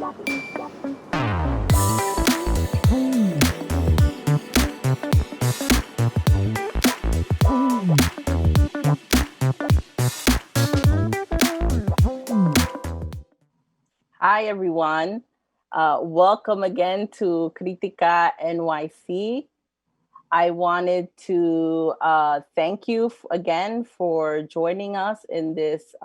Hi, everyone. Welcome again to Critica.NYC. I wanted to thank you again for joining us in this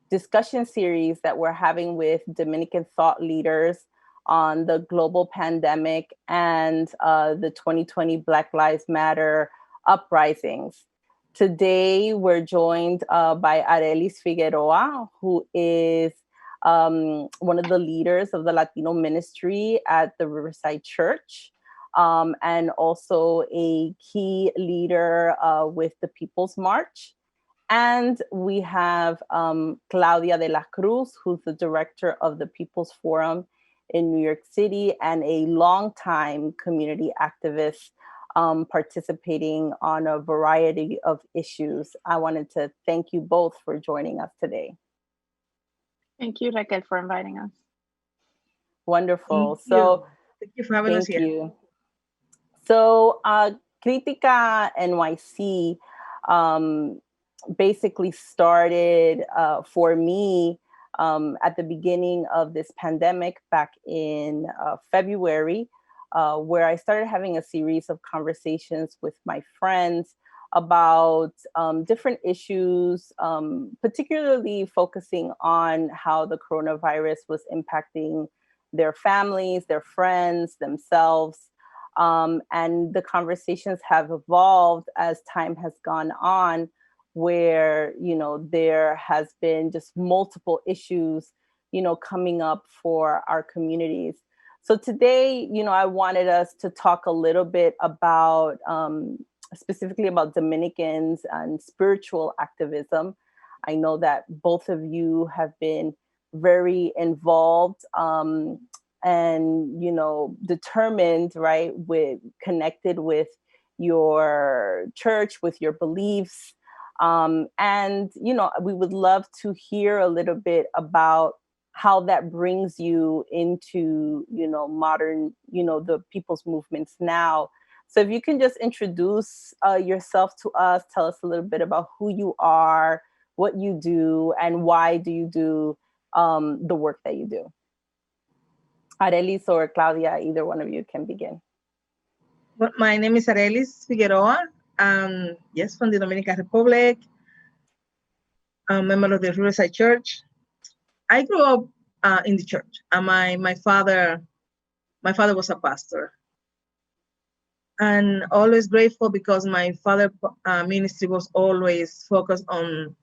discussion series that we're having with Dominican thought leaders on the global pandemic and the 2020 Black Lives Matter uprisings. Today, we're joined by Arelis Figueroa, who is one of the leaders of the Latino Ministry at the Riverside Church, and also a key leader with the People's March. And we have Claudia De La Cruz, who's the director of the People's Forum in New York City and a longtime community activist participating on a variety of issues. I wanted to thank you both for joining us today. Thank you, Raquel, for inviting us. Wonderful. Thank you for having us here. Thank you. So Critica.NYC basically started for me at the beginning of this pandemic back in February, where I started having a series of conversations with my friends about different issues, particularly focusing on how the coronavirus was impacting their families, their friends, themselves. And the conversations have evolved as time has gone on, where, there has been just multiple issues, coming up for our communities. So today, I wanted us to talk a little bit about, specifically about Dominicans and spiritual activism. I know that both of you have been very involved and, determined, right, connected with your church, with your beliefs. And, we would love to hear a little bit about how that brings you into, modern, the people's movements now. So if you can just introduce yourself to us, tell us a little bit about who you are, what you do, and why do you do the work that you do. Arelis or Claudia, either one of you can begin. Well, my name is Arelis Figueroa. Yes, from the Dominican Republic. I'm a member of the Riverside Church. I grew up in the church. My father was a pastor. And always grateful because my father's ministry was always focused on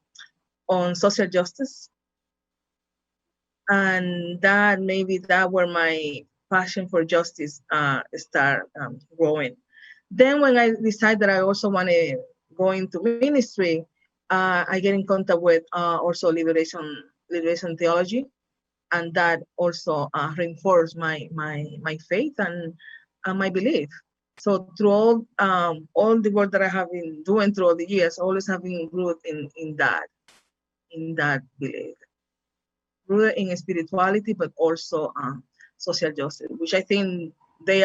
social justice. And that where my passion for justice start growing. Then when I decided that I also want to go into ministry, I get in contact with also liberation theology, and that also reinforced my faith and my belief. So through all the work that I have been doing throughout the years, always have been rooted in that belief, rooted in spirituality, but also social justice, which I think they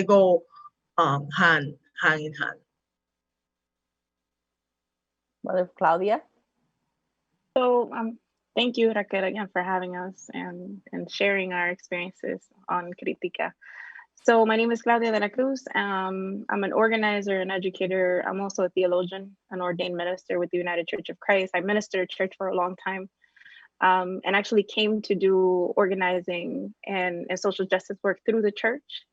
go hand in hand. Mother Claudia? So thank you, Raquel, again for having us and sharing our experiences on Critica. So my name is Claudia De La Cruz. I'm an organizer and educator. I'm also a theologian, an ordained minister with the United Church of Christ. I ministered at church for a long time. And actually came to do organizing and social justice work through the church.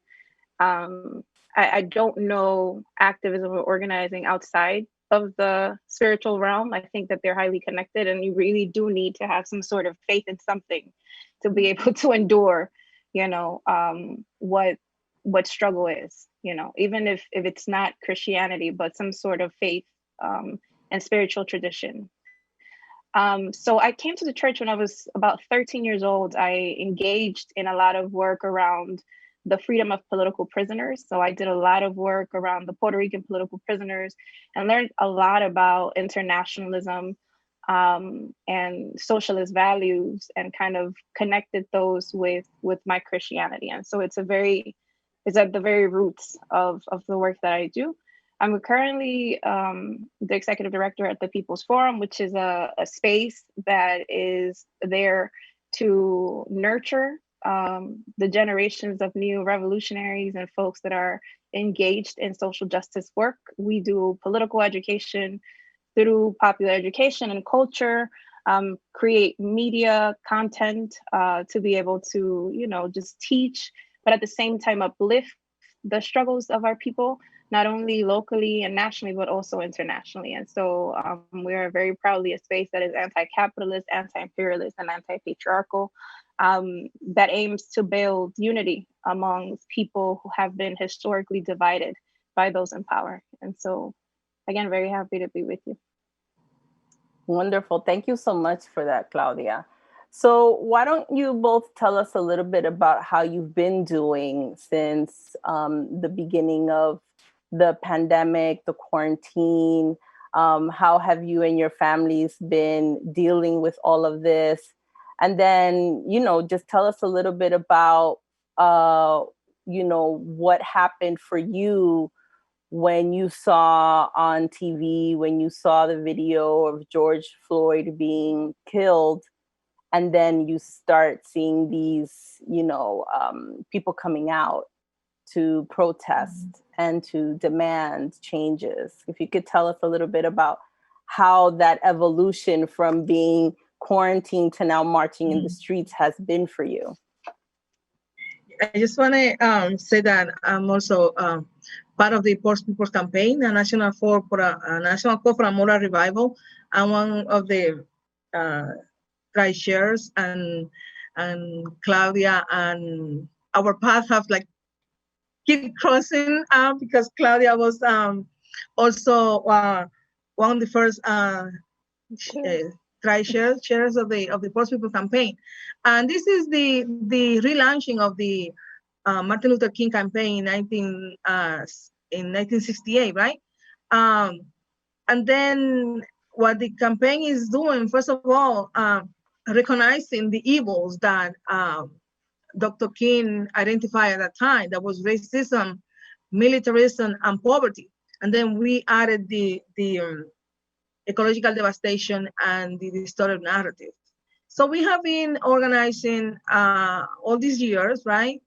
I don't know activism or organizing outside of the spiritual realm. I think that they're highly connected, and you really do need to have some sort of faith in something to be able to endure, what struggle is, even if it's not Christianity, but some sort of faith and spiritual tradition. So I came to the church when I was about 13 years old. I engaged in a lot of work around the freedom of political prisoners. So I did a lot of work around the Puerto Rican political prisoners and learned a lot about internationalism, and socialist values, and kind of connected those with my Christianity. And so it's at the very roots of the work that I do. I'm currently the executive director at the People's Forum, which is a space that is there to nurture the generations of new revolutionaries and folks that are engaged in social justice work. We do political education through popular education and culture, create media content to be able to, just teach, but at the same time uplift the struggles of our people, not only locally and nationally, but also internationally. And so we are very proudly a space that is anti-capitalist, anti-imperialist, and anti-patriarchal, that aims to build unity among people who have been historically divided by those in power. And so, again, very happy to be with you. Wonderful. Thank you so much for that, Claudia. So why don't you both tell us a little bit about how you've been doing since the beginning of the pandemic, the quarantine? How have you and your families been dealing with all of this? And then, just tell us a little bit about, what happened for you when you saw on TV, when you saw the video of George Floyd being killed, and then you start seeing these, people coming out to protest and to demand changes. If you could tell us a little bit about how that evolution from being quarantined to now marching in the streets has been for you. I just want to say that I'm also part of the Poor People's Campaign, a national call for a moral revival. I'm one of the tri-chairs, and Claudia and our paths have keep crossing because Claudia was also one of the first chairs of the Poor People Campaign, and this is the relaunching of the Martin Luther King campaign in 1968, right? And then what the campaign is doing, first of all, recognizing the evils that Dr. King identified at that time. That was racism, militarism, and poverty. And then we added the ecological devastation and the distorted narrative. So we have been organizing all these years, right,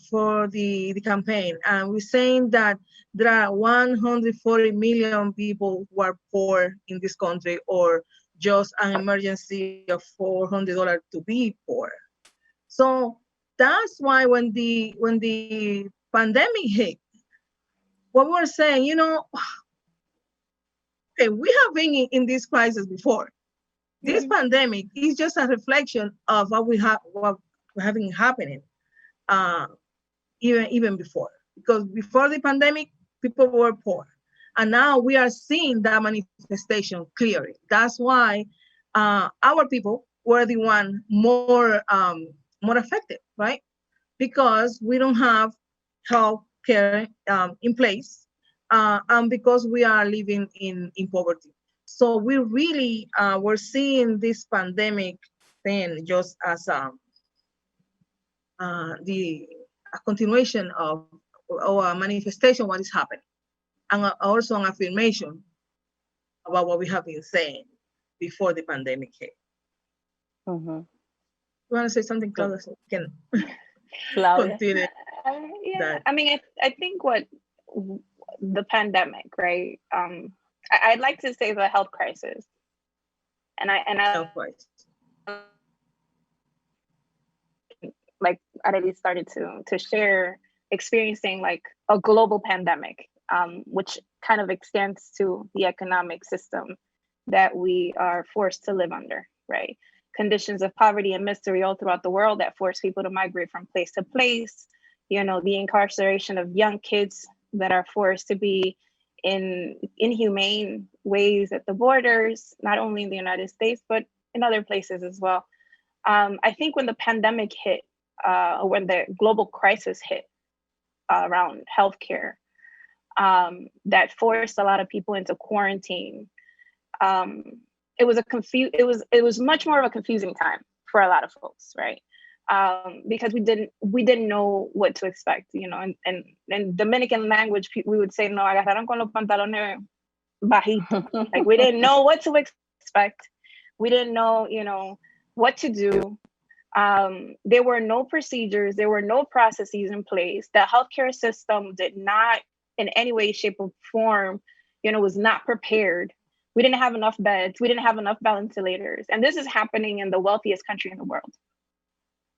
for the campaign. And we're saying that there are 140 million people who are poor in this country, or just an emergency of $400 to be poor. So that's why when the pandemic hit, what we were saying, okay, we have been in this crisis before. This pandemic is just a reflection of what we're having happening, even before. Because before the pandemic, people were poor, and now we are seeing that manifestation clearly. That's why our people were the one more affected, right? Because we don't have health care in place, and because we are living in poverty. So we really were seeing this pandemic thing just as a continuation of, or a manifestation of what is happening, and also an affirmation about what we have been saying before the pandemic hit. Mm-hmm. You want to say something, Claudia? So we can continue. Yeah, I mean, I think what the pandemic, right? I'd like to say the health crisis, and health crisis. Like Arelis started to share experiencing like a global pandemic, which kind of extends to the economic system that we are forced to live under, right? Conditions of poverty and misery all throughout the world that force people to migrate from place to place. The incarceration of young kids that are forced to be in inhumane ways at the borders, not only in the United States, but in other places as well. I think when the pandemic hit, when the global crisis hit around healthcare, that forced a lot of people into quarantine. it was much more of a confusing time for a lot of folks, right? Because we didn't know what to expect, you know, and Dominican language, we would say, no, agarraron con los pantalones bajitos. Like, we didn't know what to expect. We didn't know, you know, what to do. There were no procedures, there were no processes in place. The healthcare system did not in any way, shape, or form, you know, was not prepared. We didn't have enough beds. We didn't have enough ventilators. And this is happening in the wealthiest country in the world.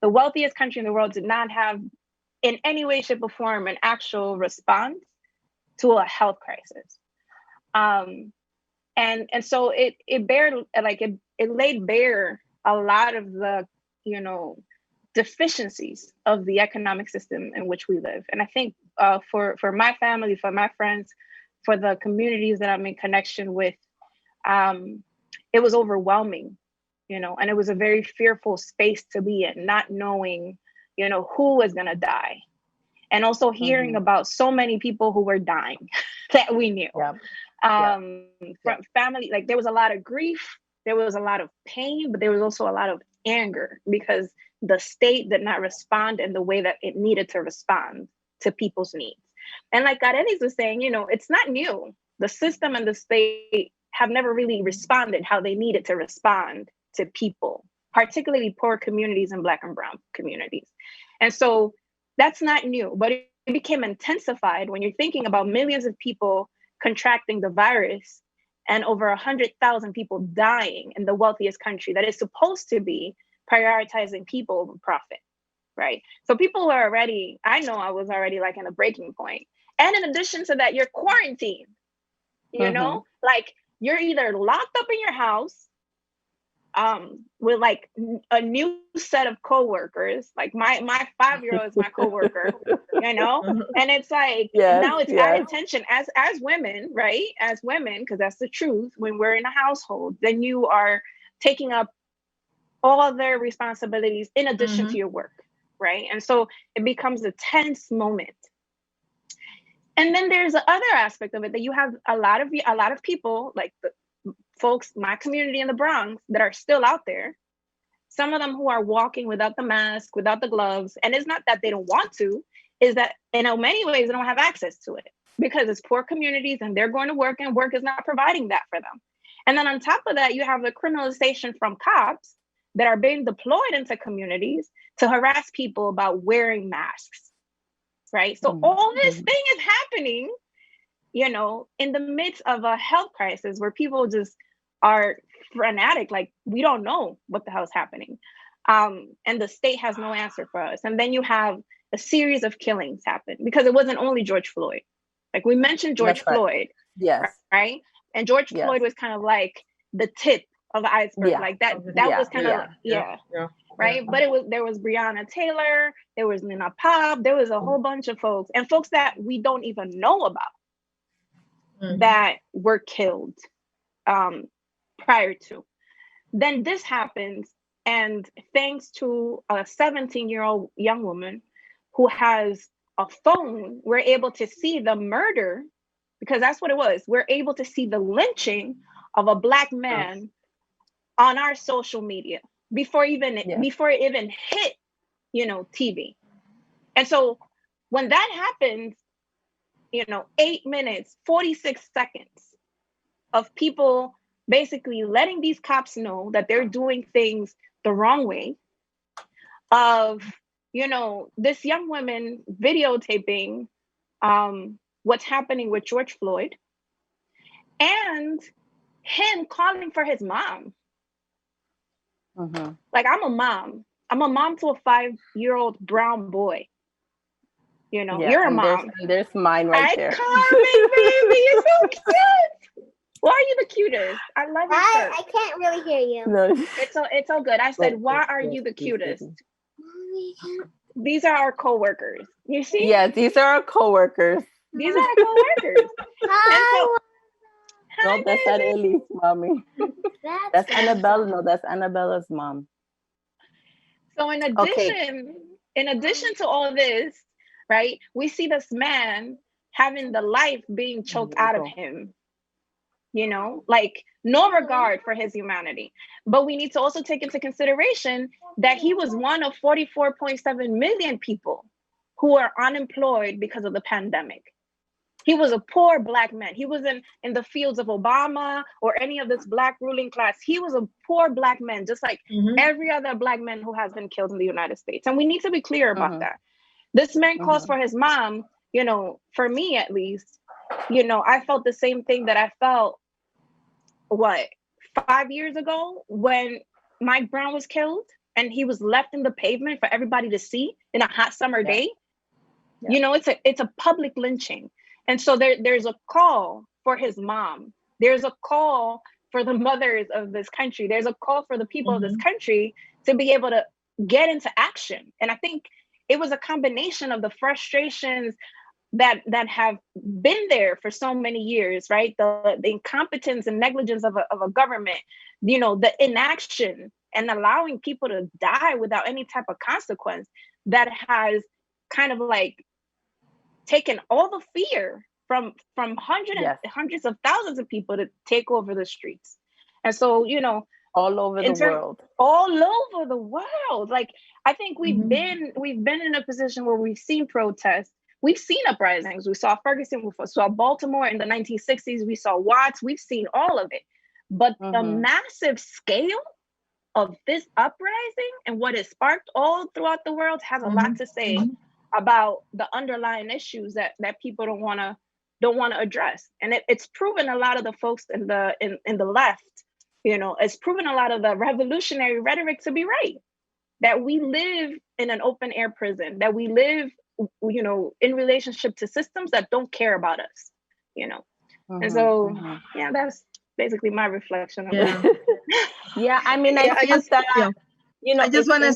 The wealthiest country in the world did not have in any way, shape, or form an actual response to a health crisis. And so it laid bare a lot of the, you know, deficiencies of the economic system in which we live. And I think for my family, for my friends, for the communities that I'm in connection with, it was overwhelming, you know, and it was a very fearful space to be in, not knowing, you know, who was gonna die. And also hearing about so many people who were dying that we knew. From family, like there was a lot of grief, there was a lot of pain, but there was also a lot of anger because the state did not respond in the way that it needed to respond to people's needs. And like Arelis was saying, you know, it's not new. The system and the state have never really responded how they needed to respond to people, particularly poor communities and Black and Brown communities. And so that's not new, but it became intensified when you're thinking about millions of people contracting the virus and over 100,000 people dying in the wealthiest country that is supposed to be prioritizing people over profit, right? So people were already, I know I was already like in a breaking point. And in addition to that, you're quarantined, you know, like you're either locked up in your house with like a new set of coworkers, like my 5-year-old is my coworker, you know, and it's like now it's added tension as women, right? As women, because that's the truth. When we're in a household, then you are taking up all their responsibilities in addition to your work, right? And so it becomes a tense moment. And then there's the other aspect of it that you have a lot of people, like the folks, my community in the Bronx, that are still out there. Some of them who are walking without the mask, without the gloves. And it's not that they don't want to, is that in many ways they don't have access to it because it's poor communities and they're going to work and work is not providing that for them. And then on top of that, you have the criminalization from cops that are being deployed into communities to harass people about wearing masks, right? So all this thing is happening, you know, in the midst of a health crisis where people just are frenetic, like we don't know what the hell is happening. And the state has no answer for us. And then you have a series of killings happen because it wasn't only George Floyd. Like we mentioned George Floyd, right? And George Floyd was kind of like the tip of the iceberg, like that was kind of right. But there was Breonna Taylor, there was Nina Pop, there was a whole bunch of folks and folks that we don't even know about that were killed prior to. Then this happens, and thanks to a 17-year-old young woman who has a phone, we're able to see the murder, because that's what it was. We're able to see the lynching of a Black man on our social media before it even hit, you know, TV. And so when that happens, you know, 8 minutes, 46 seconds of people basically letting these cops know that they're doing things the wrong way, of, you know, this young woman videotaping what's happening with George Floyd, and him calling for his mom. Like, I'm a mom to a 5-year-old brown boy. You know, you're a mom. There's mine right there. Carmen, baby, you're so cute. Why are you the cutest? I love your shirt. I can't really hear you. No. It's all good. I said, why are you the cutest? These are our co-workers. You see? Yeah, these are our co-workers. These are our co-workers. Hi. No, that's Arelis, mommy. That's Annabella. No, that's Annabella's mom. So in addition to all this, right, we see this man having the life being choked out of him. like no regard for his humanity. But we need to also take into consideration that he was one of 44.7 million people who are unemployed because of the pandemic. He was a poor Black man. He wasn't in the fields of Obama or any of this Black ruling class. He was a poor Black man, just like every other Black man who has been killed in the United States. And we need to be clear about that. This man calls for his mom, for me at least, I felt the same thing that I felt, 5 years ago when Mike Brown was killed and he was left in the pavement for everybody to see in a hot summer day. It's a public lynching. And so there's a call for his mom. There's a call for the mothers of this country. There's a call for the people of this country to be able to get into action. And I think it was a combination of the frustrations that have been there for so many years, right? The incompetence and negligence of a government, the inaction and allowing people to die without any type of consequence that has kind of like taken all the fear from hundreds of thousands of people to take over the streets. And so, all over the world. All over the world. Like, I think we've been in a position where we've seen protests, we've seen uprisings. We saw Ferguson, we saw Baltimore in the 1960s, we saw Watts, we've seen all of it. But the massive scale of this uprising and what it sparked all throughout the world has a lot to say about the underlying issues that people don't want to address. And it's proven a lot of the folks in the left, it's proven a lot of the revolutionary rhetoric to be right. That we live in an open air prison, that we live, in relationship to systems that don't care about us, And so, that's basically my reflection of it. I mean, I think that, I just want to.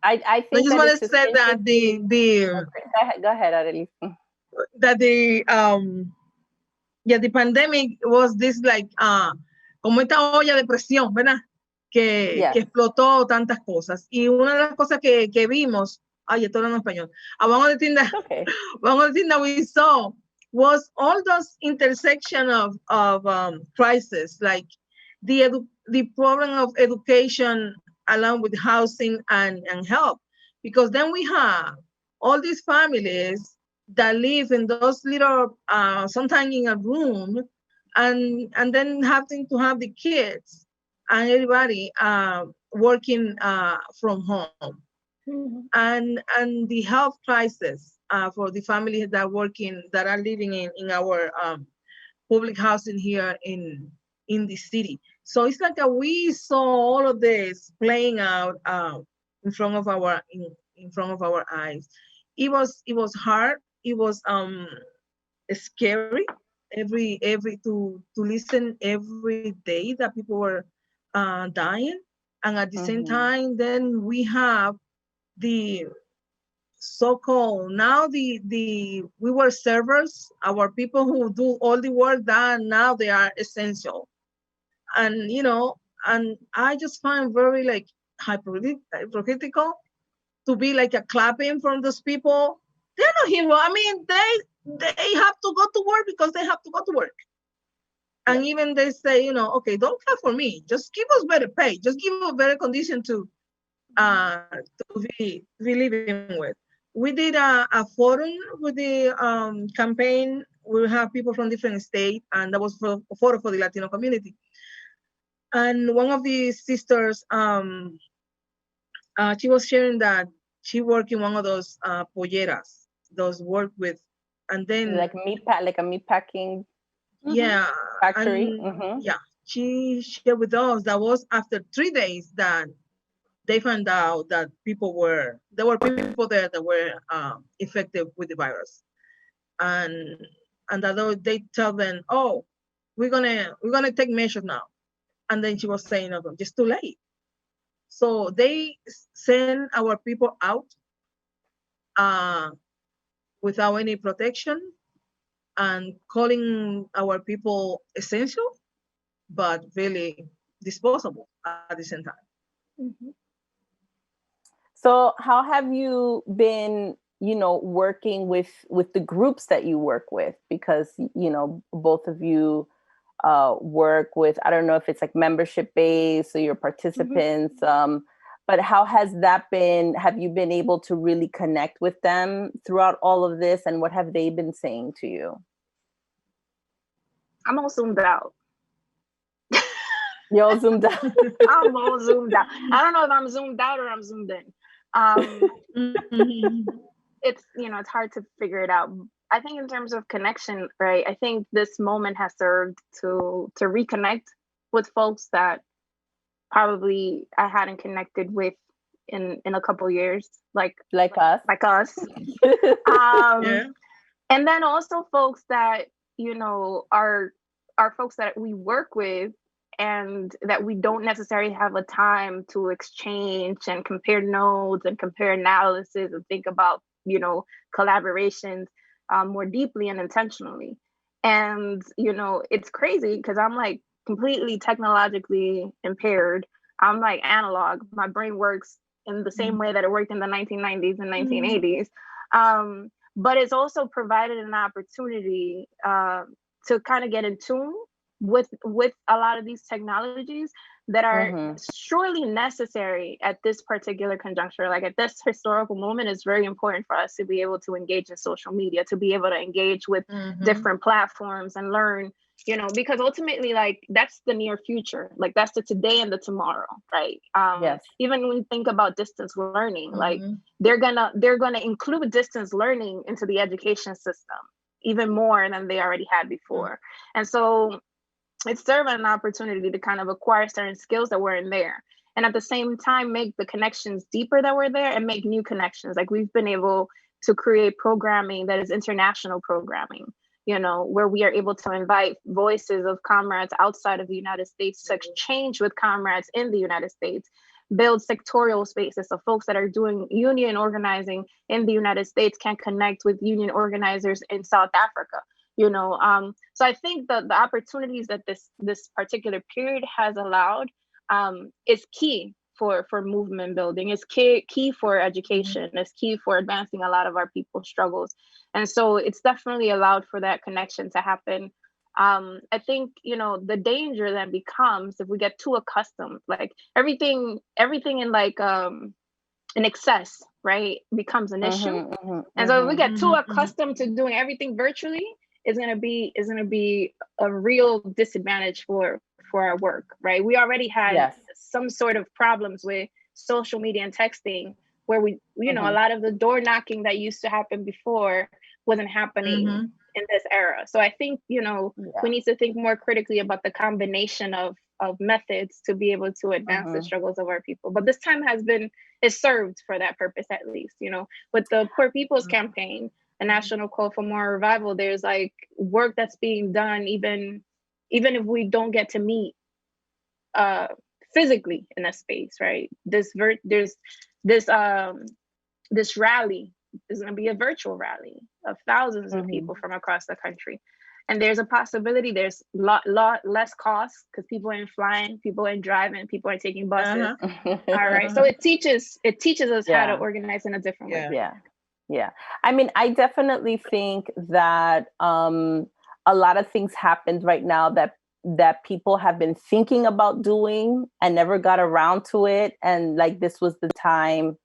I think I just want to say that the go ahead, Arelis. That the pandemic was this like como esta olla de presión, ¿verdad? Que explotó tantas cosas. Y una de las cosas que vimos, estoy hablando en español. One of the things that we saw was all those intersection of crisis, like the problem of education along with housing and health, because then we have all these families that live in those little, sometimes in a room, and then having to have the kids and everybody working from home, and the health crisis for the families that are living in our public housing here in the city. So it's like we saw all of this playing out in front of our eyes. It was hard. It was scary every to listen every day that people were dying, and at the same time, then we have the so-called now we were servers, our people who do all the work that now they are essential. And and I just find very like hypocritical to be like a clapping from those people. They're not hero. I mean, they have to go to work because they have to go to work. And even they say, okay, don't clap for me. Just give us better pay. Just give us better condition to be living with. We did a forum with the campaign. We have people from different states, and that was a forum for the Latino community. And one of the sisters, she was sharing that she worked in one of those polleras, those work with, and then like a meat packing factory. She shared with us that was after 3 days that they found out that there were people there that were infected with the virus, and that they tell them, oh, we're gonna take measures now. And then she was saying, "Okay, just too late." So they send our people out without any protection and calling our people essential, but really disposable at the same time. So how have you been working with the groups that you work with, because, both of you work with, I don't know if it's like membership based, so your participants, but how has that been? Have you been able to really connect with them throughout all of this? And what have they been saying to you? I'm all zoomed out. You're all zoomed out. I'm all zoomed out. I don't know if I'm zoomed out or I'm zoomed in. It's, it's hard to figure it out. I think in terms of connection, right? I think this moment has served to reconnect with folks that probably I hadn't connected with in a couple years, like us. Yeah. And then also folks that, are folks that we work with and that we don't necessarily have a time to exchange and compare notes and compare analysis and think about, collaborations more deeply and intentionally. And, it's crazy because I'm like completely technologically impaired. I'm like analog. My brain works in the same way that it worked in the 1990s and 1980s. But it's also provided an opportunity to kind of get in tune with a lot of these technologies that are surely necessary at this particular conjuncture. Like at this historical moment, it's very important for us to be able to engage in social media, to be able to engage with different platforms and learn, because ultimately, like, that's the near future. Like that's the today and the tomorrow, right? Yes. Even when we think about distance learning, like they're gonna include distance learning into the education system even more than they already had before. And so it's serving an opportunity to kind of acquire certain skills that weren't there. And at the same time, make the connections deeper that were there and make new connections. Like we've been able to create programming that is international programming, where we are able to invite voices of comrades outside of the United States to exchange with comrades in the United States, build sectorial spaces. So folks that are doing union organizing in the United States can connect with union organizers in South Africa. So I think the opportunities that this particular period has allowed is key for movement building. It's key for education. It's key for advancing a lot of our people's struggles. And so it's definitely allowed for that connection to happen. I think, the danger then becomes if we get too accustomed, like everything in like in excess, right, becomes an issue. And so if we get too accustomed to doing everything virtually, is going to be a real disadvantage for our work, right? We already had some sort of problems with social media and texting where we, a lot of the door knocking that used to happen before wasn't happening in this era. So I think, we need to think more critically about the combination of methods to be able to advance the struggles of our people. But this time is served for that purpose, at least, with the Poor People's Campaign, a national call for more revival. There's like work that's being done, even if we don't get to meet physically in a space, right? This rally is going to be a virtual rally of thousands of people from across the country. And there's a possibility there's lot less costs because people ain't flying, people ain't driving, people are taking buses. All right. So it teaches us how to organize in a different way. Yeah. I mean, I definitely think that a lot of things happened right now that people have been thinking about doing and never got around to it. And like, this was the time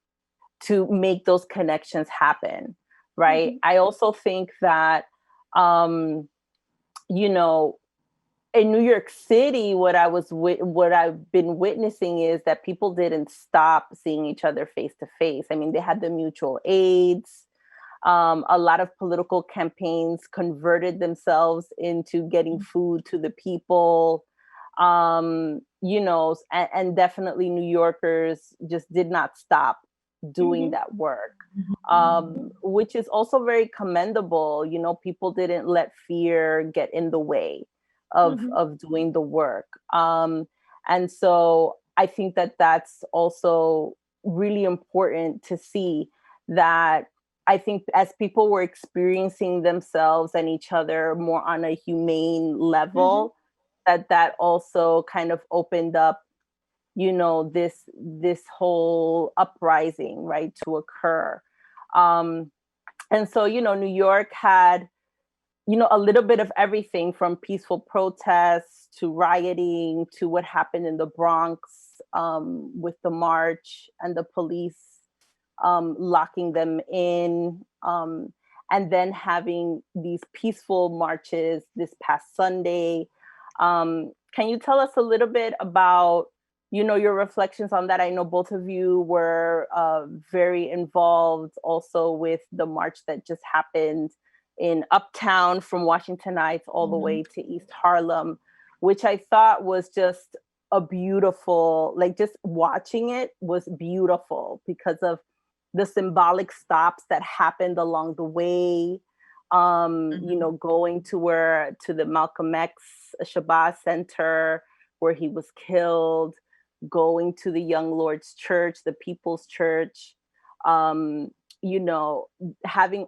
to make those connections happen, right? I also think that, in New York City, what I've been witnessing is that people didn't stop seeing each other face to face. I mean, they had the mutual aids. A lot of political campaigns converted themselves into getting food to the people. And definitely New Yorkers just did not stop doing that work, which is also very commendable. People didn't let fear get in the way of doing the work. And so I think that that's also really important to see that. I think as people were experiencing themselves and each other more on a humane level, that also kind of opened up, this whole uprising, right, to occur. And so, New York had, a little bit of everything from peaceful protests to rioting to what happened in the Bronx with the march and the police locking them in. And then having these peaceful marches this past Sunday. Can you tell us a little bit about, your reflections on that? I know both of you were very involved also with the march that just happened in Uptown from Washington Heights all the way to East Harlem, which I thought was just a beautiful, like just watching it was beautiful because of the symbolic stops that happened along the way, going to the Malcolm X Shabazz Center where he was killed, going to the Young Lord's Church, the People's Church, having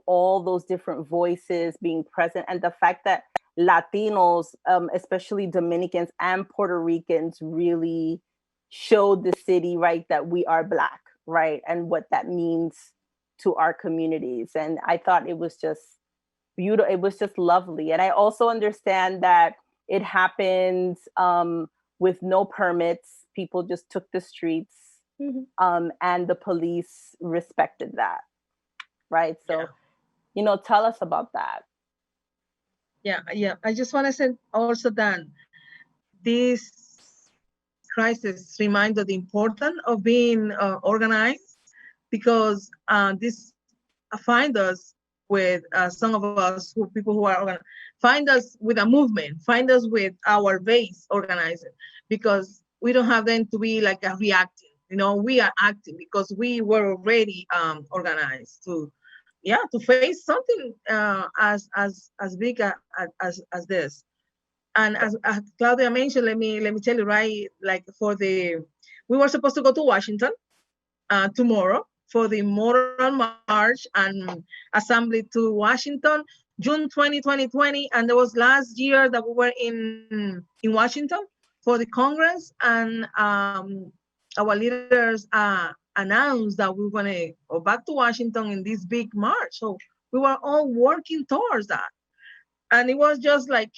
all those different voices being present, and the fact that Latinos, especially Dominicans and Puerto Ricans, really showed the city, right, that we are Black, right, and what that means to our communities. And I thought it was just beautiful. It was just lovely. And I also understand that it happened with no permits. People just took the streets, and the police respected that, right? So, tell us about that. Yeah. I just want to say also that this crisis reminded the importance of being organized, because this find us with some of us people who are organized, find us with a movement, find us with our base organizing, because we don't have them to be like a reacting. We are acting because we were already organized to face something as big as this. And as Claudia mentioned, let me tell you, right, like we were supposed to go to Washington tomorrow for the Moral March and Assembly to Washington, June 2020, and there was last year that we were in Washington for the Congress, and our leaders announced that we were going to go back to Washington in this big march. So we were all working towards that. And it was just like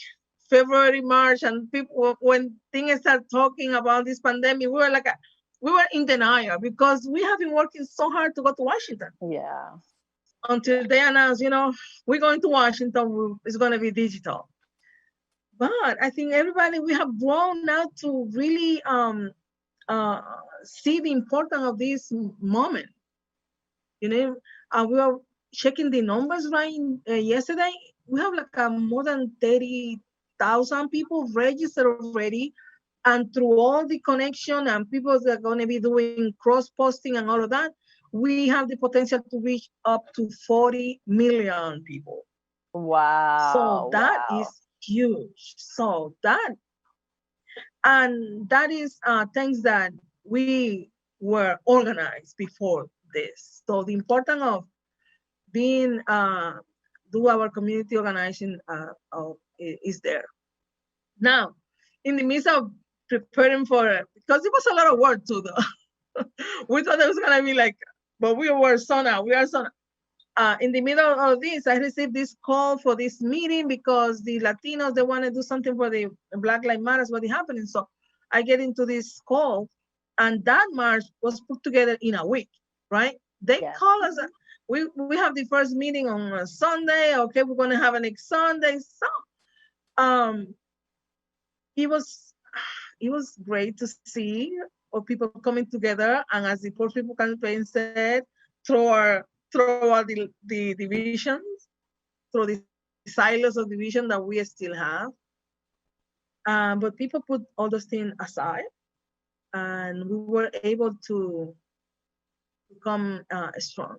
February, March, and people, when things start talking about this pandemic, we were in denial because we have been working so hard to go to Washington. Yeah. Until they announced, we're going to Washington, it's going to be digital. But I think we have grown now to really see the importance of this moment. We were checking the numbers right yesterday. We have like more than 30,000 people registered already, and through all the connection and people that are going to be doing cross-posting and all of that, we have the potential to reach up to 40 million people. Wow. So that is huge. So that is things that we were organized before this. So the importance of being do our community organizing is there. Now, in the midst of preparing for it, because it was a lot of work to do. We thought it was gonna be like, but we are so now. In the middle of this, I received this call for this meeting because the Latinos, they want to do something for the Black Lives Matter, what is happening. So I get into this call, and that march was put together in a week, right? They call us, we have the first meeting on a Sunday. Okay, we're going to have a next Sunday. So it was great to see all people coming together, and as the poor people campaign said, throw all the divisions, through the silos of division that we still have. But people put all those things aside, and we were able to become strong.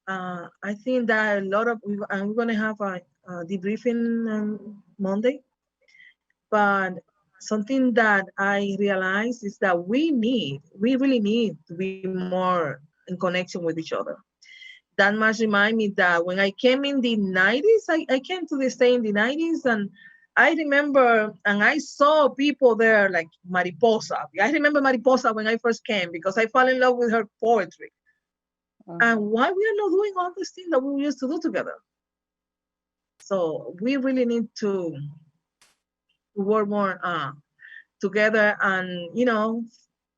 I think that we're going to have a debriefing on Monday, but something that I realized is that we really need to be more in connection with each other. That must remind me that when I came in the 90s, I came to the state in the 90s, and I remember, and I saw people there like Mariposa. I remember Mariposa when I first came because I fell in love with her poetry. And why we are not doing all these things that we used to do together? So we really need to work more together, and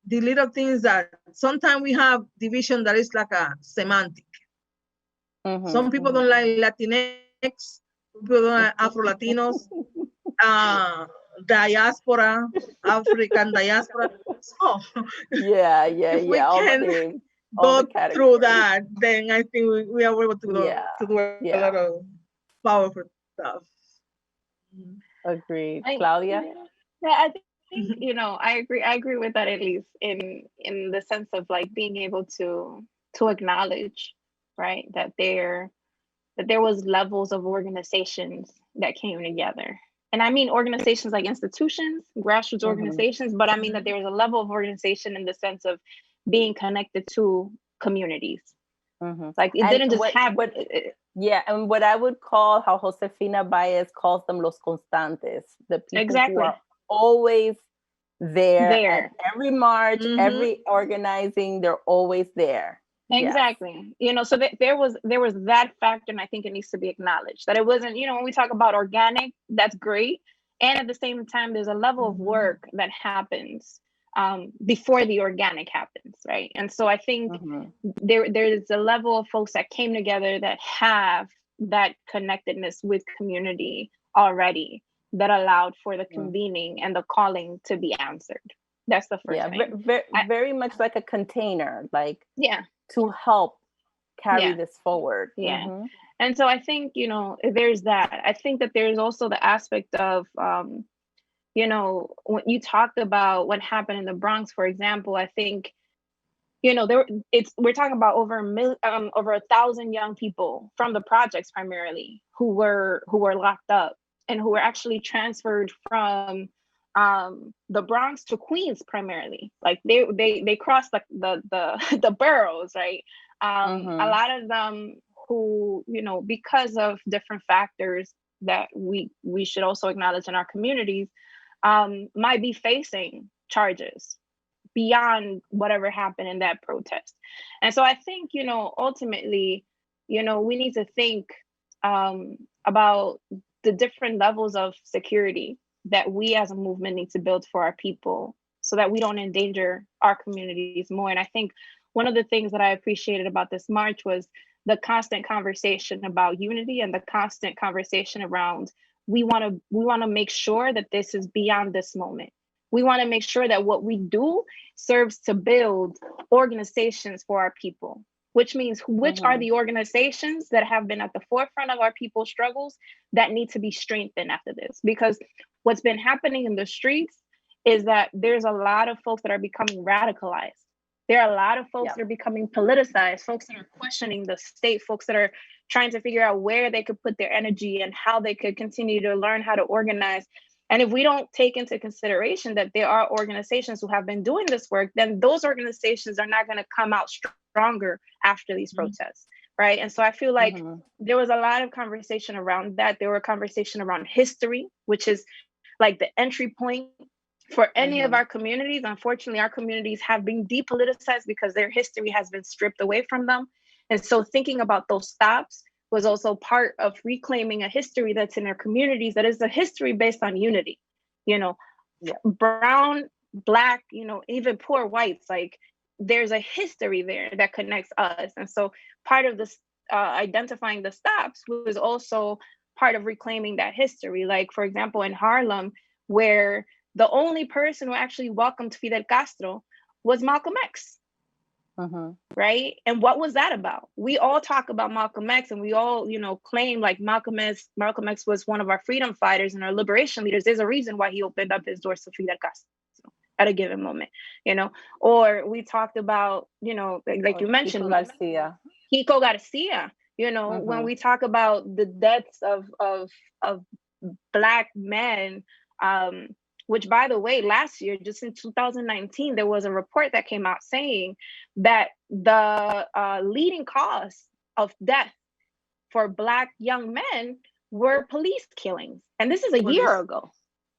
the little things that sometimes we have division that is like a semantic. Some people don't like Latinx, people don't like Afro-Latinos, diaspora, African diaspora. So if we can go through that, then I think we are able to do a lot of powerful stuff. Agreed. Claudia? Yeah, I think I agree with that, at least in the sense of like being able to acknowledge, right, that there was levels of organizations that came together. And I mean organizations like institutions, grassroots organizations, but I mean that there was a level of organization in the sense of being connected to communities. Like it didn't just happen. And what I would call, how Josefina Baez calls them, los constantes, the people who are always there. At every march, every organizing, they're always there. Exactly. So there was that factor, and I think it needs to be acknowledged that it wasn't, when we talk about organic, that's great. And at the same time, there's a level of work that happens before the organic happens, right? And so I think there's a level of folks that came together that have that connectedness with community already that allowed for the convening and the calling to be answered. That's the first thing. Very much like a container, like to help carry this forward. And so I think, there's that. I think that there's also the aspect of, when you talked about what happened in the Bronx, for example, I think, we're talking about over 1,000 young people from the projects primarily who were locked up and who were actually transferred from the Bronx to Queens primarily. Like they crossed the boroughs, right? A lot of them who, because of different factors that we should also acknowledge in our communities, might be facing charges beyond whatever happened in that protest. And so I think, ultimately, we need to think about the different levels of security that we as a movement need to build for our people so that we don't endanger our communities more. And I think one of the things that I appreciated about this march was the constant conversation about unity and the constant conversation around we want to make sure that this is beyond this moment. We want to make sure that what we do serves to build organizations for our people, which means which are the organizations that have been at the forefront of our people's struggles that need to be strengthened after this. Because what's been happening in the streets is that there's a lot of folks that are becoming radicalized. There are a lot of folks that are becoming politicized, folks that are questioning the state, folks that are trying to figure out where they could put their energy and how they could continue to learn how to organize. And if we don't take into consideration that there are organizations who have been doing this work, then those organizations are not going to come out stronger after these protests, right? And so I feel like there was a lot of conversation around that. There were conversation around history, which is like the entry point for any of our communities. Unfortunately, our communities have been depoliticized because their history has been stripped away from them. And so thinking about those stops was also part of reclaiming a history that's in our communities that is a history based on unity, brown, Black, even poor whites, like there's a history there that connects us. And so part of this identifying the stops was also part of reclaiming that history. Like, for example, in Harlem, where the only person who actually welcomed Fidel Castro was Malcolm X. Right? And what was that about? We all talk about Malcolm X and we all, claim like Malcolm X was one of our freedom fighters and our liberation leaders. There's a reason why he opened up his doors to Fidel Castro at a given moment, or we talked about, like you mentioned, Kiko Garcia, when we talk about the deaths of Black men, which, by the way, last year, just in 2019, there was a report that came out saying that the leading cause of death for Black young men were police killings. And this is a year ago.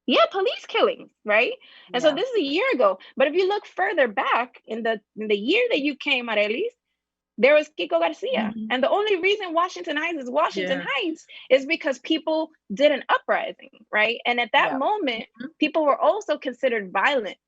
Yeah, police killings, right? And so this is a year ago. But if you look further back in the year that you came, Arelis, there was Kiko Garcia. And the only reason Washington Heights is Washington Heights is because people did an uprising, right? And at that moment, people were also considered violent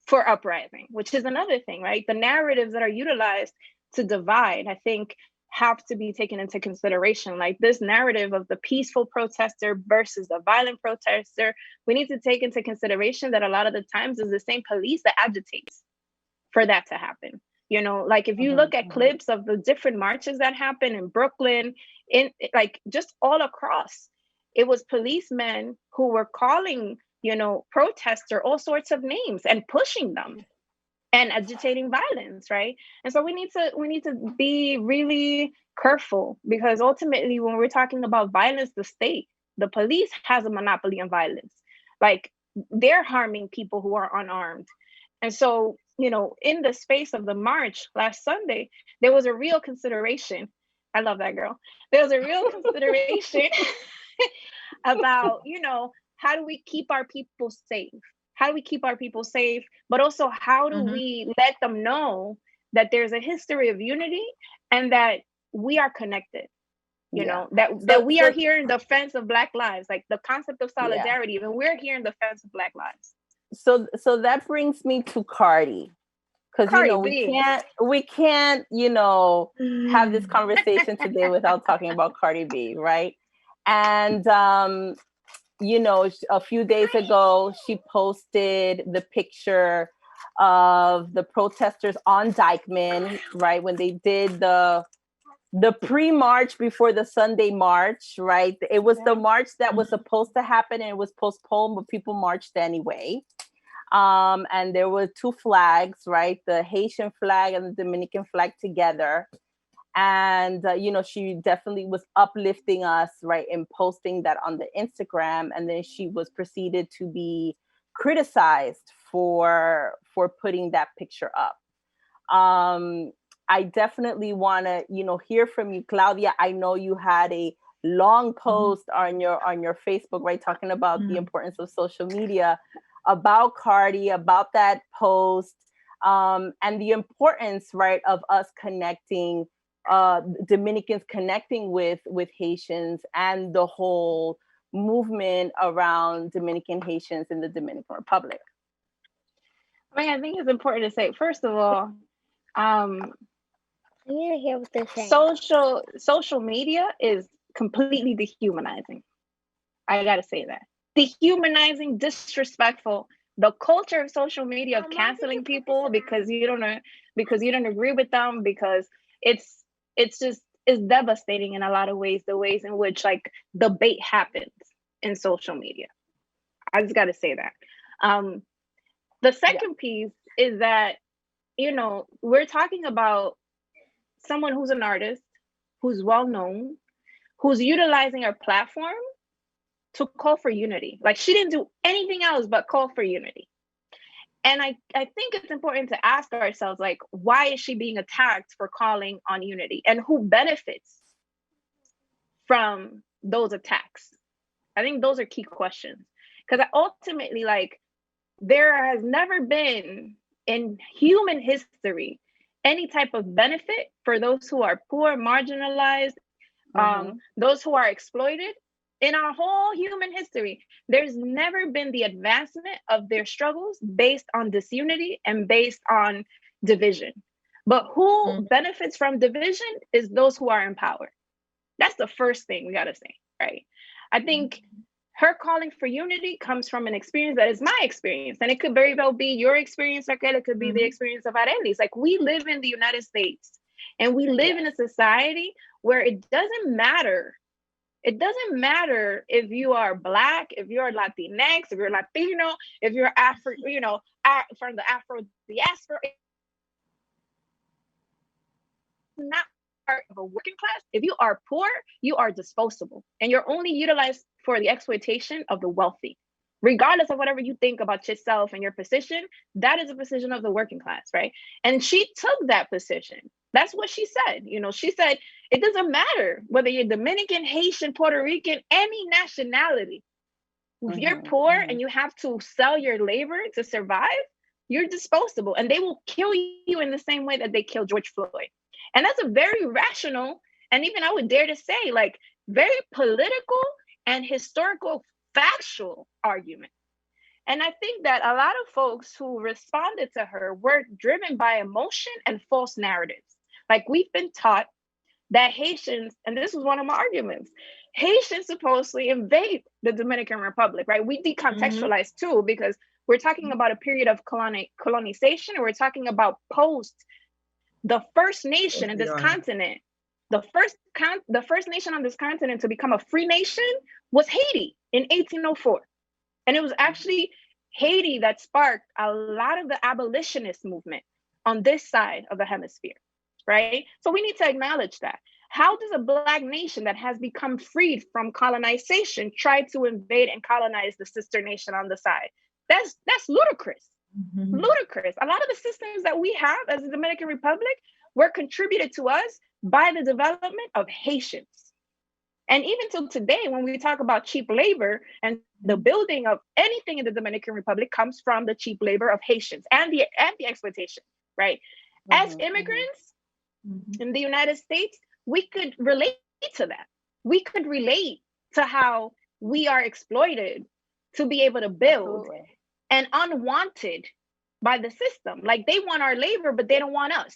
for uprising, which is another thing, right? The narratives that are utilized to divide, I think, have to be taken into consideration. Like this narrative of the peaceful protester versus the violent protester, we need to take into consideration that a lot of the times is the same police that agitates for that to happen. You know, like if you look at clips of the different marches that happen in Brooklyn, in like just all across, it was policemen who were calling, you know, protester all sorts of names and pushing them and agitating violence, right? And so we need to be really careful, because ultimately when we're talking about violence, the police has a monopoly on violence. Like they're harming people who are unarmed. And so, you know, in the space of the march last Sunday, there was a real consideration. I love that girl. There was a real consideration about, you know, how do we keep our people safe? How do we keep our people safe? But also, how do we let them know that there's a history of unity and that we are connected? You know, that we are here in defense of Black lives, like the concept of solidarity, even we're here in defense of Black lives. So that brings me to Cardi, because you know we can't you know have this conversation today without talking about Cardi B, right? And you know, a few days ago she posted the picture of the protesters on Dyckman, right, when they did the pre-march before the Sunday march, right? It was the march that was supposed to happen and it was postponed, but people marched anyway. And there were two flags, right? The Haitian flag and the Dominican flag together. And, you know, she definitely was uplifting us, right? And posting that on the Instagram. And then she was proceeded to be criticized for putting that picture up. I definitely want to, you know, hear from you, Claudia. I know you had a long post on your Facebook, right? Talking about the importance of social media, about Cardi, about that post, and the importance, right, of us connecting, Dominicans connecting with Haitians and the whole movement around Dominican Haitians in the Dominican Republic. I mean, I think it's important to say, first of all, I need to hear what they're saying. Social media is completely dehumanizing. I gotta say that. Dehumanizing, disrespectful. The culture of social media of canceling people because you don't agree with them, because it's devastating in a lot of ways, the ways in which like debate happens in social media. I just gotta say that. The second piece is that, you know, we're talking about someone who's an artist, who's well known, who's utilizing our platform to call for unity. Like she didn't do anything else but call for unity. And I think it's important to ask ourselves, like, why is she being attacked for calling on unity? And who benefits from those attacks? I think those are key questions. Because ultimately, like, there has never been in human history any type of benefit for those who are poor, marginalized, those who are exploited. In our whole human history, there's never been the advancement of their struggles based on disunity and based on division. But who benefits from division is those who are in power. That's the first thing we gotta say, right? I think her calling for unity comes from an experience that is my experience. And it could very well be your experience, Raquel. It could be the experience of Arelis. Like, we live in the United States and we live in a society where it doesn't matter. It doesn't matter if you are Black, if you're Latinx, if you're Latino, if you're Afro, you know, from the Afro diaspora. Not part of a working class. If you are poor, you are disposable, and you're only utilized for the exploitation of the wealthy. Regardless of whatever you think about yourself and your position, that is a position of the working class, right? And she took that position. That's what she said. You know, she said, it doesn't matter whether you're Dominican, Haitian, Puerto Rican, any nationality. If you're poor and you have to sell your labor to survive, you're disposable, and they will kill you in the same way that they killed George Floyd. And that's a very rational, and even I would dare to say, like, very political and historical factual argument. And I think that a lot of folks who responded to her were driven by emotion and false narratives. Like, we've been taught that Haitians, and this was one of my arguments, Haitians supposedly invade the Dominican Republic, right? We decontextualize too, because we're talking about a period of colonization, and we're talking about post the first nation in this continent. The first nation on this continent to become a free nation was Haiti in 1804. And it was actually Haiti that sparked a lot of the abolitionist movement on this side of the hemisphere, right? So we need to acknowledge that. How does a Black nation that has become freed from colonization try to invade and colonize the sister nation on the side? That's ludicrous. Ludicrous. A lot of the systems that we have as the Dominican Republic were contributed to us by the development of Haitians. And even till today, when we talk about cheap labor, and the building of anything in the Dominican Republic comes from the cheap labor of Haitians and the exploitation, right? As immigrants in the United States, we could relate to that. We could relate to how we are exploited to be able to build and unwanted by the system. Like, they want our labor, but they don't want us.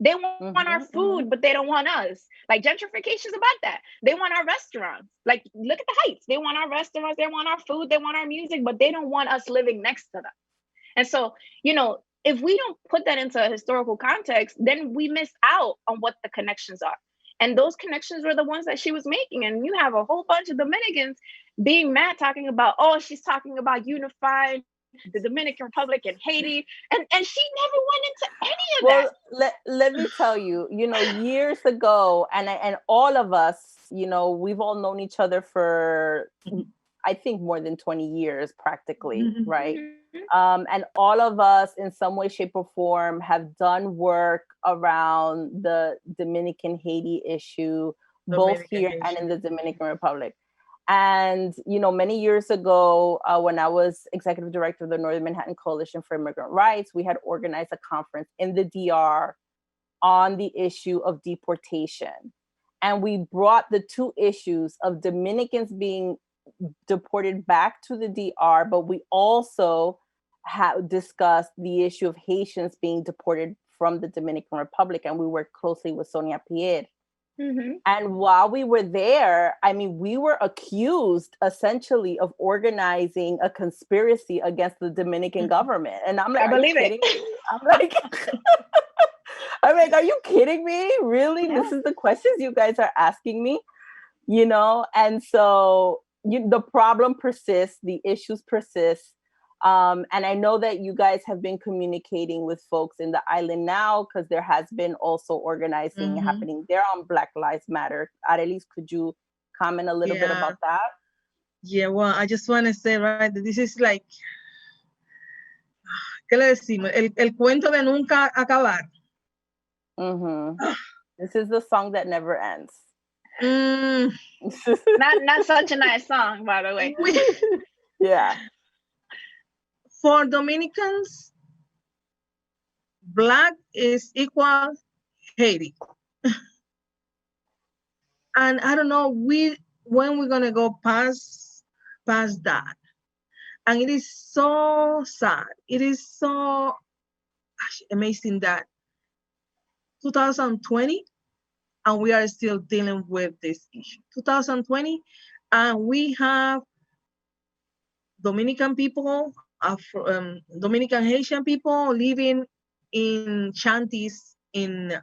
They want our food, but they don't want us. Like, gentrification is about that. They want our restaurants. Like, look at the Heights. They want our restaurants, they want our food, they want our music, but they don't want us living next to them. And so, you know, if we don't put that into a historical context, then we miss out on what the connections are. And those connections were the ones that she was making. And you have a whole bunch of Dominicans being mad, talking about, oh, she's talking about unifying the Dominican Republic and Haiti, and she never went into any of that. Well, let me tell you, you know, years ago, and all of us, you know, we've all known each other for, I think, more than 20 years, practically, right? And all of us, in some way, shape, or form, have done work around the Dominican-Haiti issue, both here and in the Dominican Republic. And, you know, many years ago, when I was executive director of the Northern Manhattan Coalition for Immigrant Rights, we had organized a conference in the DR on the issue of deportation. And we brought the two issues of Dominicans being deported back to the DR, but we also discussed the issue of Haitians being deported from the Dominican Republic. And we worked closely with Sonia Pierre. And while we were there, I mean, we were accused essentially of organizing a conspiracy against the Dominican government. And I'm like, I believe it. I'm like, are you kidding me? Really? Yeah. This is the questions you guys are asking me, you know? And so the problem persists, the issues persist. And I know that you guys have been communicating with folks in the island now, because there has been also organizing happening there on Black Lives Matter. Arelis, could you comment a little bit about that? Yeah, well, I just want to say, right, that this is like, ¿qué le decimos? El cuento de nunca acabar. This is the song that never ends. Not such a nice song, by the way. Yeah. For Dominicans, Black is equal Haiti. And I don't know when we're gonna go past that. And it is so sad. It is so amazing that 2020, and we are still dealing with this issue. 2020, and we have Dominican people, Dominican Haitian people living in shanties in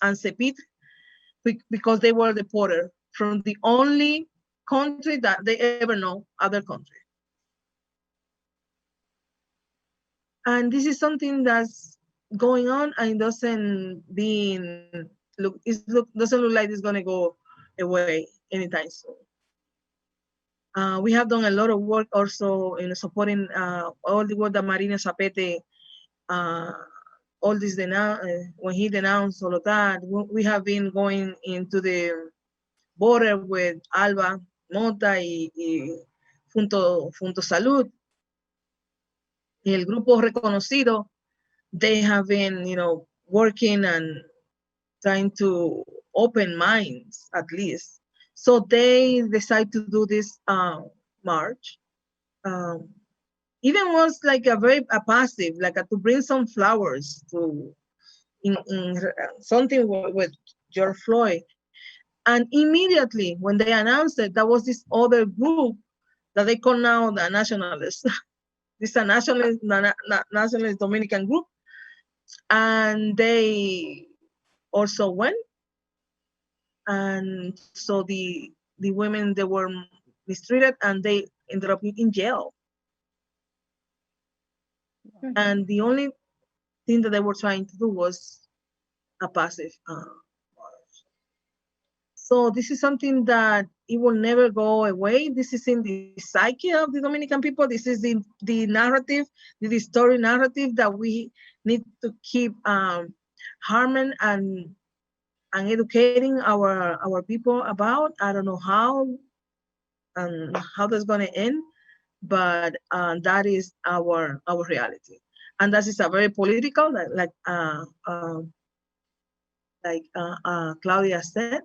Ansepit, because they were deported from the only country that they ever know, other country. And this is something that's going on, and it doesn't look like it's gonna go away anytime soon. We have done a lot of work also in supporting all the work that Marina Zapete, all this when he denounced all of that. We have been going into the border with Alba Mota y Punto Salud. Y el grupo reconocido, they have been, working and trying to open minds at least. So they decide to do this march. Even was like a passive, like to bring some flowers to in something with George Floyd. And immediately when they announced it, there was this other group that they call now the nationalists. This is a nationalist Dominican group. And they also went. And so the women, they were mistreated and they ended up in jail. And the only thing that they were trying to do was a passive So this is something that it will never go away. This is in the psyche of the Dominican people. This is the narrative, the distorted narrative that we need to keep harming and educating our people about. I don't know how and how that's going to end, but that is our reality, and that is a very political, like Claudia said,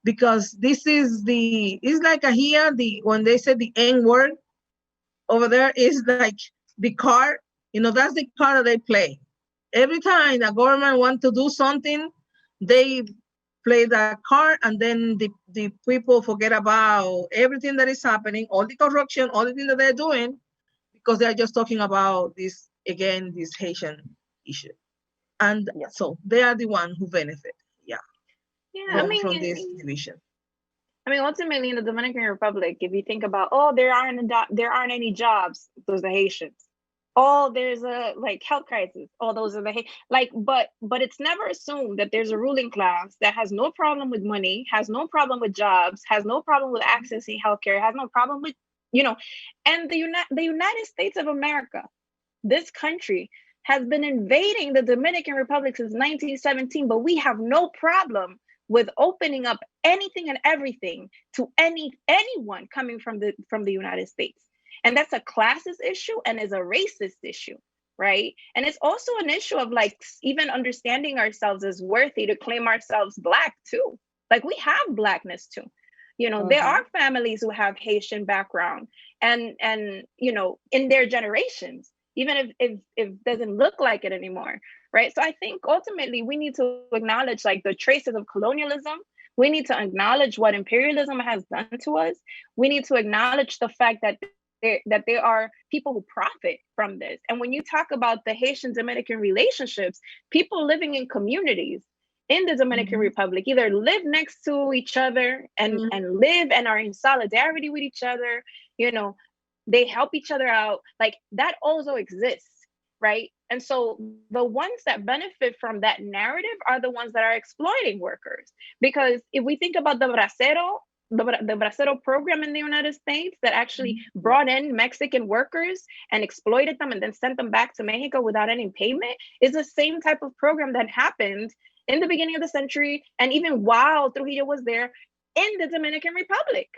because this is it's like here when they say the N word over there is like the card, that's the card that they play. Every time the government wants to do something, they play that card, and then the people forget about everything that is happening, all the corruption, all the things that they're doing, because they're just talking about this Haitian issue. And so they are the one who benefit. From this division. I mean, ultimately in the Dominican Republic, if you think about, there aren't any jobs, those are Haitians. There's a health crisis. Those are the but it's never assumed that there's a ruling class that has no problem with money, has no problem with jobs, has no problem with accessing healthcare, has no problem with, and the United States of America, this country has been invading the Dominican Republic since 1917, but we have no problem with opening up anything and everything to anyone coming from the United States. And that's a classist issue and is a racist issue, right? And it's also an issue of even understanding ourselves as worthy to claim ourselves Black too. We have Blackness too. There are families who have Haitian background and in their generations, even if it doesn't look like it anymore, right? So I think ultimately we need to acknowledge the traces of colonialism. We need to acknowledge what imperialism has done to us. We need to acknowledge the fact that there are people who profit from this. And when you talk about the Haitian-Dominican relationships, people living in communities in the Dominican Republic either live next to each other and live and are in solidarity with each other, they help each other out. That also exists, right? And so the ones that benefit from that narrative are the ones that are exploiting workers. Because if we think about the Bracero program in the United States that actually brought in Mexican workers and exploited them and then sent them back to Mexico without any payment, is the same type of program that happened in the beginning of the century and even while Trujillo was there in the Dominican Republic.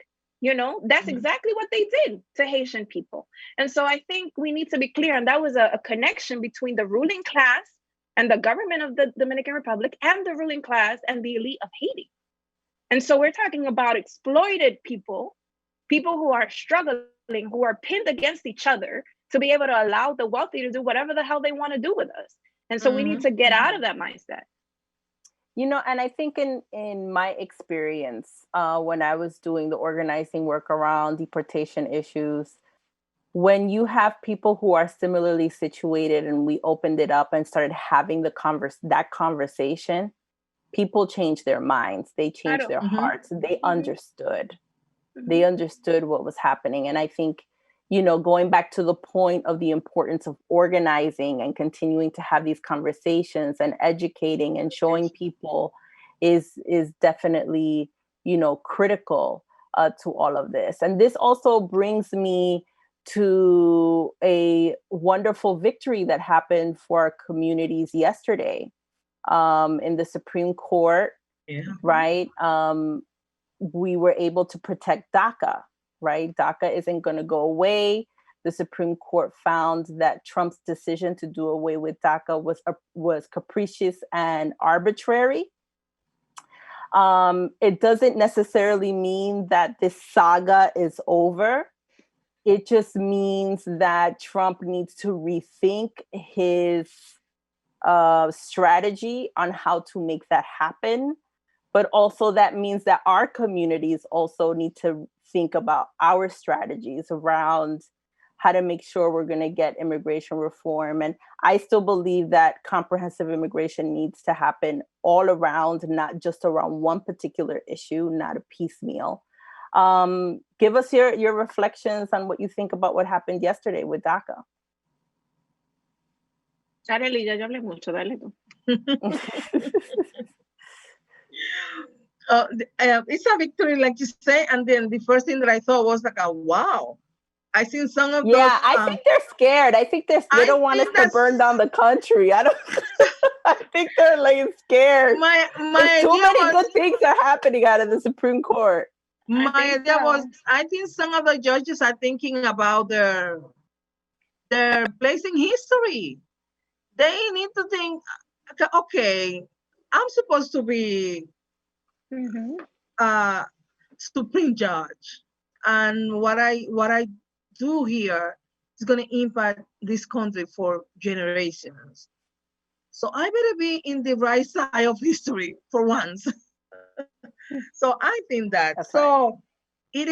That's exactly what they did to Haitian people. And so I think we need to be clear, and that was a connection between the ruling class and the government of the Dominican Republic and the ruling class and the elite of Haiti. And so we're talking about exploited people who are struggling, who are pinned against each other to be able to allow the wealthy to do whatever the hell they want to do with us. And so we need to get out of that mindset. And I think in my experience, when I was doing the organizing work around deportation issues, when you have people who are similarly situated and we opened it up and started having that conversation, people changed their minds. They changed their hearts. They understood. They understood what was happening. And I think, going back to the point of the importance of organizing and continuing to have these conversations and educating and showing people is definitely, critical to all of this. And this also brings me to a wonderful victory that happened for our communities yesterday in the Supreme Court, right? We were able to protect DACA. Right? DACA isn't going to go away. The Supreme Court found that Trump's decision to do away with DACA was capricious and arbitrary. It doesn't necessarily mean that this saga is over. It just means that Trump needs to rethink his strategy on how to make that happen. But also that means that our communities also need to think about our strategies around how to make sure we're going to get immigration reform. And I still believe that comprehensive immigration needs to happen all around, not just around one particular issue, not a piecemeal. Give us your reflections on what you think about what happened yesterday with DACA. Arelis, ya yo hablé mucho, dale tú. It's a victory, like you say, and then the first thing that I thought was like, wow. I seen some of those. Yeah, I think they're scared. I think they don't want us to burn down the country. I think they're like scared. My too many good things are happening out of the Supreme Court. My idea was, I think some of the judges are thinking about their place in history. They need to think, okay, I'm supposed to be Supreme Judge, and what I do here is going to impact this country for generations. So I better be in the right side of history for once. So I think that. That's so right.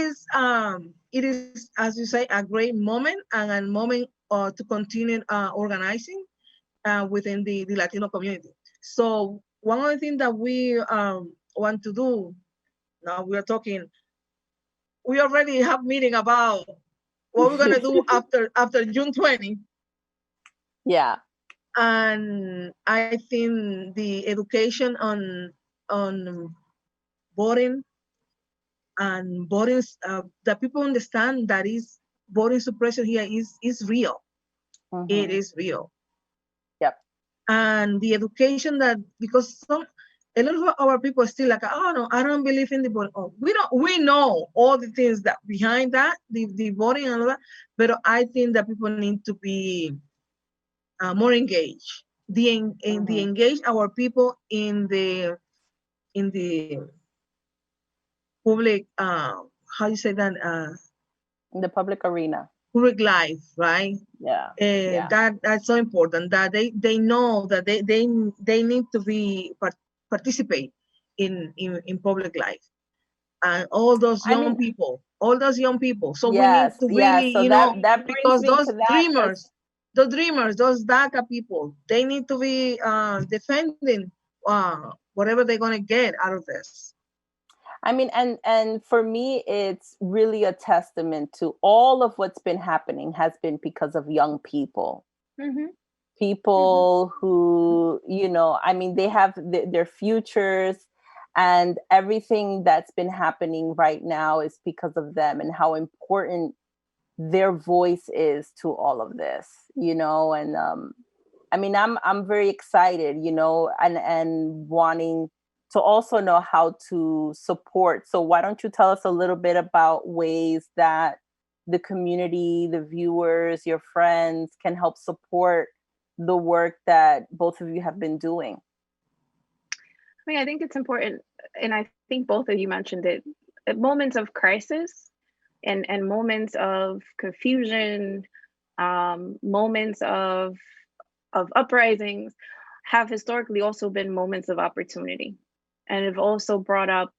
it is, as you say, a great moment, and a moment to continue organizing within the Latino community. So one of the things that we want to do, now we are talking, we already have meeting about what we're gonna do after June 20. Yeah. And I think the education on voting and voting, that people understand that is voting suppression here is real. It is real. Yep. And the education that, because a lot of our people are still like, oh no, I don't believe in the voting. Oh, we know all the things that behind that, the voting and all that, but I think that people need to be more engaged. The engage our people in the public, how you say that? In the public arena. Public life, right? Yeah. That's so important, that they know that they need to be participate in public life, and all those young people. So yes, we need to really, so that brings because me those to that, dreamers, those DACA people, they need to be defending whatever they're gonna get out of this. I mean, and for me, it's really a testament to all of what's been happening has been because of young people. People who, I mean, they have their futures, and everything that's been happening right now is because of them and how important their voice is to all of this, and I mean, I'm very excited, and wanting to also know how to support. So why don't you tell us a little bit about ways that the community, the viewers, your friends can help support the work that both of you have been doing? I mean, I think it's important, and I think both of you mentioned it, at moments of crisis and moments of confusion, moments of uprisings have historically also been moments of opportunity, and have also brought up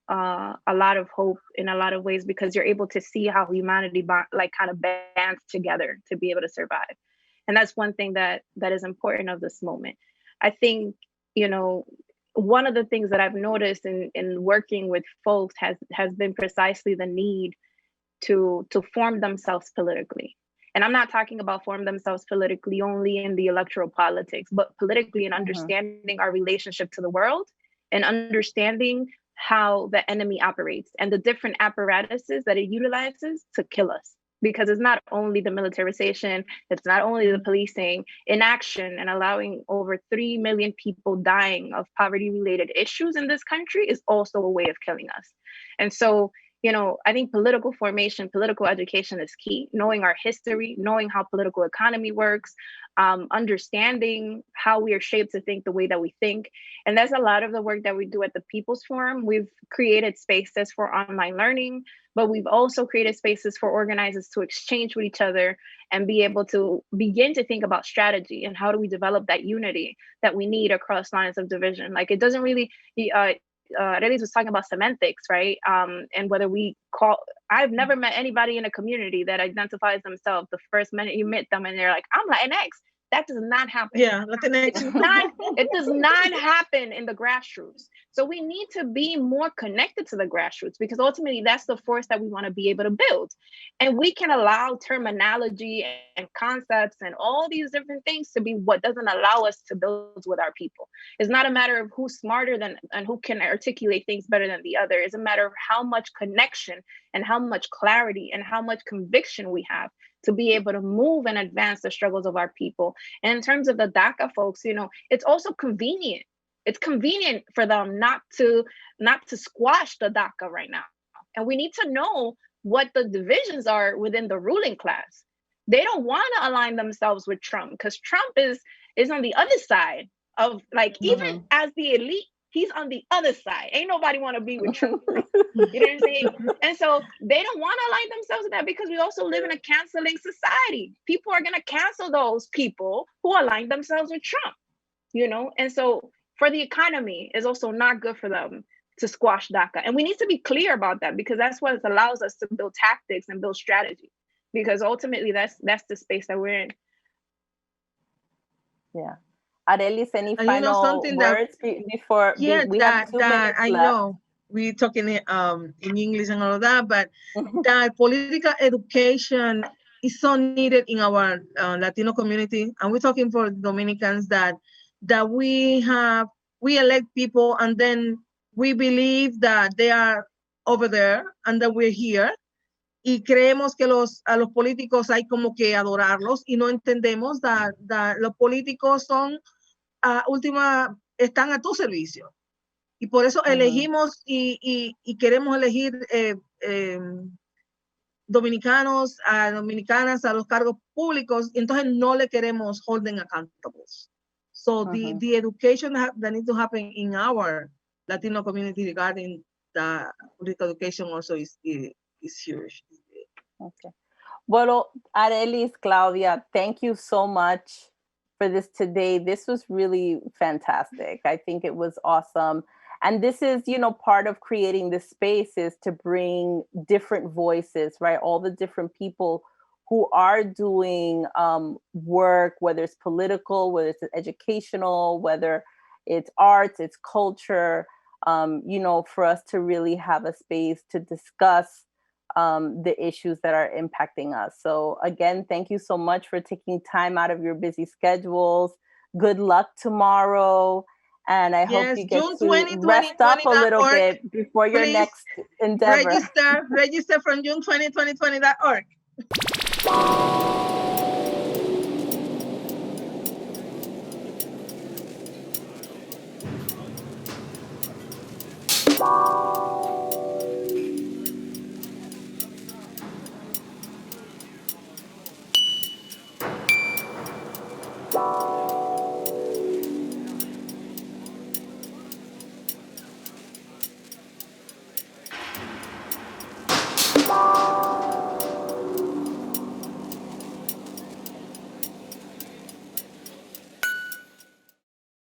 a lot of hope in a lot of ways, because you're able to see how humanity kind of bands together to be able to survive. And that's one thing that is important of this moment. I think, one of the things that I've noticed in working with folks has been precisely the need to form themselves politically. And I'm not talking about form themselves politically only in the electoral politics, but politically in understanding our relationship to the world, and understanding how the enemy operates and the different apparatuses that it utilizes to kill us. Because it's not only the militarization, it's not only the policing, inaction, and allowing over 3 million people dying of poverty-related issues in this country is also a way of killing us. And so, I think political formation, political education is key. Knowing our history, knowing how political economy works, understanding how we are shaped to think the way that we think. And that's a lot of the work that we do at the People's Forum. We've created spaces for online learning, but we've also created spaces for organizers to exchange with each other and be able to begin to think about strategy and how do we develop that unity that we need across lines of division. Like, it doesn't really, Arelis was talking about semantics, right? And whether I've never met anybody in a community that identifies themselves the first minute you meet them and they're like, I'm Latinx. That does not happen. Yeah, Latinx. It does not happen in the grassroots. So we need to be more connected to the grassroots, because ultimately that's the force that we want to be able to build. And we can allow terminology and concepts and all these different things to be what doesn't allow us to build with our people. It's not a matter of who's smarter than and who can articulate things better than the other. It's a matter of how much connection and how much clarity and how much conviction we have to be able to move and advance the struggles of our people. And in terms of the DACA folks, it's also convenient. It's convenient for them not to squash the DACA right now. And we need to know what the divisions are within the ruling class. They don't want to align themselves with Trump, because Trump is on the other side of, like, even as the elite, he's on the other side. Ain't nobody want to be with Trump. You know what I'm saying? And so they don't want to align themselves with that, because we also live in a canceling society. People are going to cancel those people who align themselves with Trump, And so for the economy, it's also not good for them to squash DACA. And we need to be clear about that, because that's what allows us to build tactics and build strategy, because ultimately that's the space that we're in. Yeah. Arelis, any final words before we have 2 minutes left? I know we're talking in English and all of that, but that political education is so needed in our Latino community. And we're talking for Dominicans that we elect people and then we believe that they are over there and that we're here. Y creemos que a los políticos hay como que adorarlos, y no entendemos that los políticos son están a tu servicio. Y por eso elegimos y queremos elegir dominicanos, dominicanas a los cargos públicos, y entonces no le queremos hold them accountable. So the education that needs to happen in our Latino community regarding the political education also is huge. Okay. Well, Arelis, Claudia, thank you so much for this today. This was really fantastic. I think it was awesome. And this is, part of creating this space is to bring different voices, right? All the different people who are doing work, whether it's political, whether it's educational, whether it's arts, it's culture, for us to really have a space to discuss the issues that are impacting us. So again, thank you so much for taking time out of your busy schedules. Good luck tomorrow. And I hope you get to rest up a little bit before your next endeavor. Register from June 2020.org.